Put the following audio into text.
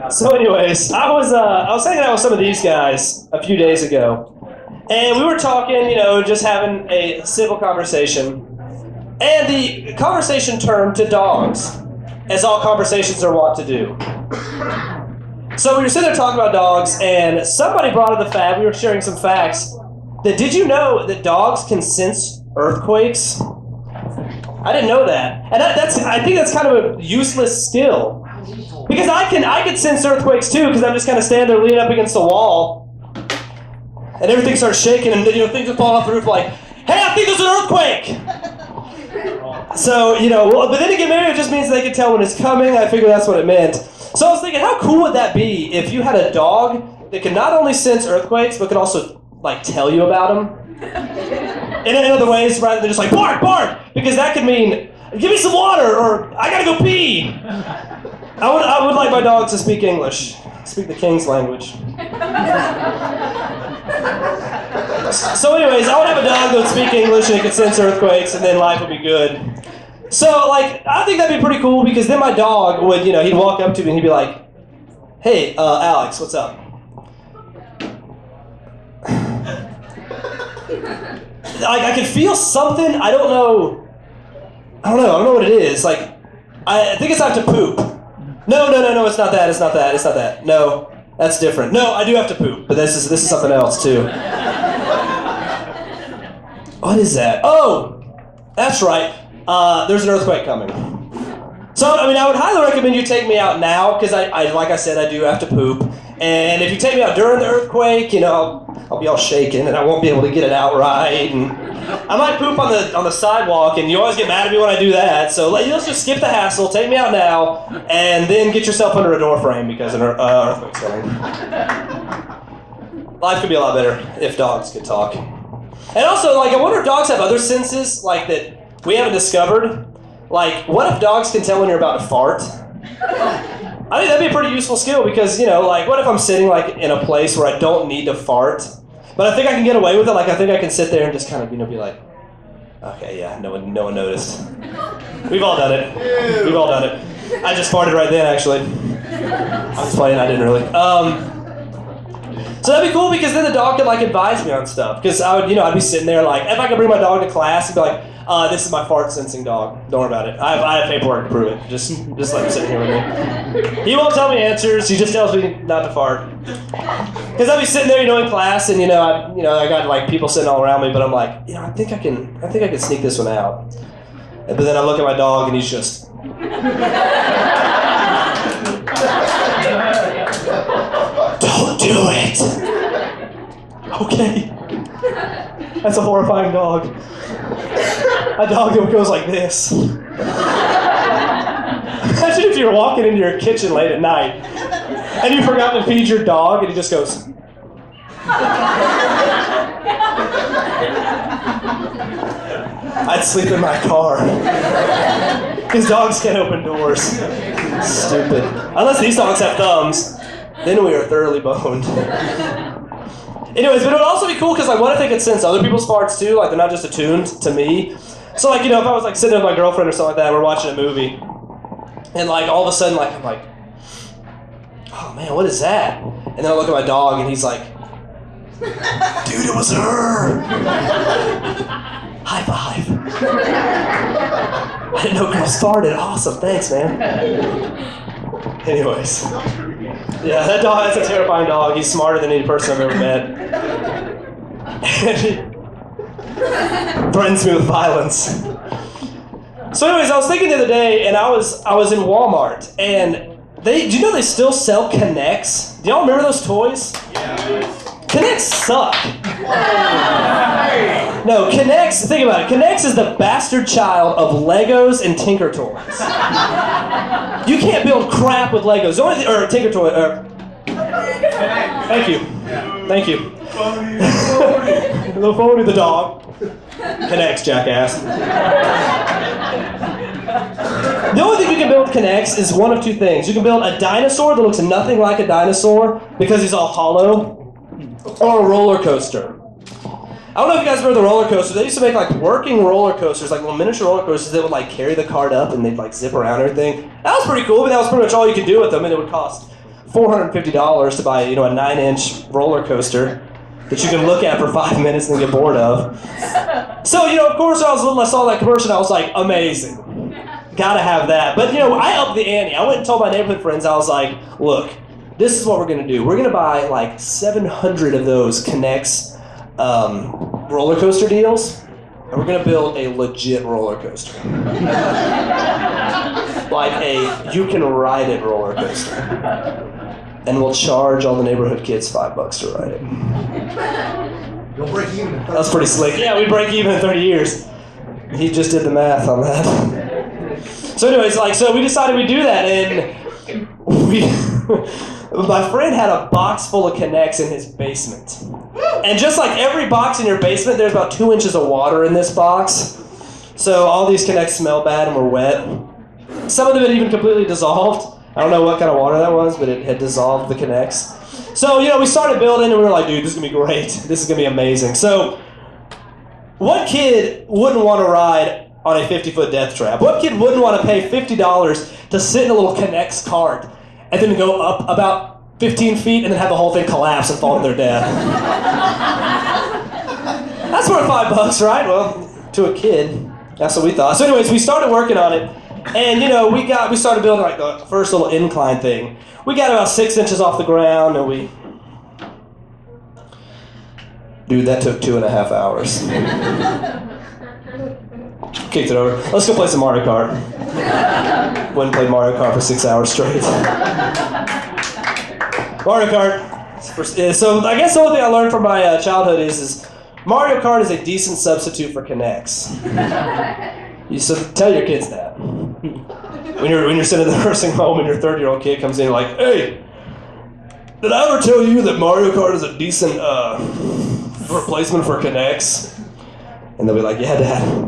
So anyways, I was hanging out with some of these guys a few days ago, and we were talking, just having a civil conversation, and the conversation turned to dogs, as all conversations are wont to do. So we were sitting there talking about dogs, and somebody brought up the fact, we were sharing some facts, that did you know that dogs can sense earthquakes? I didn't know that. And I think that's kind of a useless skill. Because I can sense earthquakes too, because I'm just kind of standing there leaning up against the wall, and everything starts shaking, and things are falling off the roof like, hey, I think there's an earthquake! So, but then again, maybe it just means they can tell when it's coming. I figured that's what it meant. So I was thinking, how cool would that be if you had a dog that could not only sense earthquakes, but could also, tell you about them? In other ways, rather than just bark, bark! Because that could mean, give me some water, or I gotta go pee! I would like my dog to speak English, speak the king's language. So anyways, I would have a dog that would speak English and it could sense earthquakes, and then life would be good. So, I think that'd be pretty cool, because then my dog would, he'd walk up to me and he'd be like, hey, Alex, what's up? I can feel something, I don't know what it is. I think it's I have to poop. No, it's not that. No, that's different. No, I do have to poop, but this is something else too. What is that? Oh, that's right. There's an earthquake coming. So, I would highly recommend you take me out now, because like I said, I do have to poop. And if you take me out during the earthquake, I'll be all shaken, and I won't be able to get it out right. And I might poop on the sidewalk, and you always get mad at me when I do that. So let's just skip the hassle, take me out now, and then get yourself under a door frame, because an earthquake's coming. Life could be a lot better if dogs could talk. And also, I wonder if dogs have other senses, that we haven't discovered. What if dogs can tell when you're about to fart? I think that'd be a pretty useful skill, because, what if I'm sitting, in a place where I don't need to fart, but I think I can get away with it? I think I can sit there and just kind of, be like, okay, yeah, no one noticed. We've all done it. We've all done it. I just farted right then, actually. I was playing, I didn't really. So that'd be cool, because then the dog could, advise me on stuff, because I would, I'd be sitting there, if I could bring my dog to class, and be like, this is my fart sensing dog. Don't worry about it. I have paperwork to prove it. Just let him sit here with me. He won't tell me answers. He just tells me not to fart. Because I'd be sitting there, in class, and I got people sitting all around me, but I'm like, I think I can sneak this one out. But then I look at my dog, and he's just. Don't do it. Okay. That's a horrifying dog. A dog that goes like this. Imagine if you're walking into your kitchen late at night and you forgot to feed your dog and he just goes. I'd sleep in my car. Because dogs can't open doors. Stupid. Unless these dogs have thumbs, then we are thoroughly boned. Anyways, but it would also be cool, because what if they could sense other people's farts too? They're not just attuned to me. So if I was sitting with my girlfriend or something like that, and we're watching a movie, and all of a sudden I'm like, oh man, what is that? And then I look at my dog, and he's like, dude, it was her. High five. I didn't know girls farted. Awesome, thanks, man. Anyways. Yeah, that dog, that's a terrifying dog. He's smarter than any person I've ever met. And he threatens me with violence. So anyways, I was thinking the other day, and I was in Walmart, and do you know they still sell K'NEX? Do y'all remember those toys? Yeah. K'NEX suck. No, K'NEX, think about it. K'NEX is the bastard child of Legos and Tinker Toys. You can't build crap with Legos. The only thing, or Tinker Toy. Thank you. The phone the dog. K'NEX, jackass. The only thing you can build with K'NEX is one of two things. You can build a dinosaur that looks nothing like a dinosaur because he's all hollow, or a roller coaster. I don't know if you guys remember the roller coasters. They used to make like working roller coasters, like little miniature roller coasters that would like carry the cart up and they'd like zip around and everything. That was pretty cool, but that was pretty much all you could do with them, and it would cost $450 to buy, a 9-inch roller coaster that you can look at for 5 minutes and then get bored of. So, of course, when I was little, I saw that commercial and I was like, amazing. Gotta have that. But, I upped the ante. I went and told my neighborhood friends, I was like, look, this is what we're gonna do. We're gonna buy like 700 of those K'NEX roller coaster deals, and we're gonna build a legit roller coaster. Like a you can ride it roller coaster. And we'll charge all the neighborhood kids $5 to ride it. You'll break even. That's pretty slick. Yeah, we break even in 30 years. He just did the math on that. So anyways, so we decided we'd do that, and my friend had a box full of K'NEX in his basement. And just like every box in your basement, there's about 2 inches of water in this box. So all these K'NEX smell bad and were wet. Some of them had even completely dissolved. I don't know what kind of water that was, but it had dissolved the K'NEX. So, we started building, and we were like, dude, this is going to be great. This is going to be amazing. So, what kid wouldn't want to ride on a 50-foot death trap? What kid wouldn't want to pay $50 to sit in a little K'NEX cart and then go up about 15 feet and then have the whole thing collapse and fall to their death? That's worth $5, right? Well, to a kid, that's what we thought. So anyways, we started working on it. And we started building like the first little incline thing. We got about 6 inches off the ground, and dude, that took 2.5 hours. Kicked it over. Let's go play some Mario Kart. Went and played Mario Kart for 6 hours straight. Mario Kart. So I guess the only thing I learned from my childhood is Mario Kart is a decent substitute for K'NEX. You should tell your kids that. When you're sitting in the nursing home and your 30-year-old kid comes in like, hey, did I ever tell you that Mario Kart is a decent replacement for K'NEX? And they'll be like, yeah, Dad.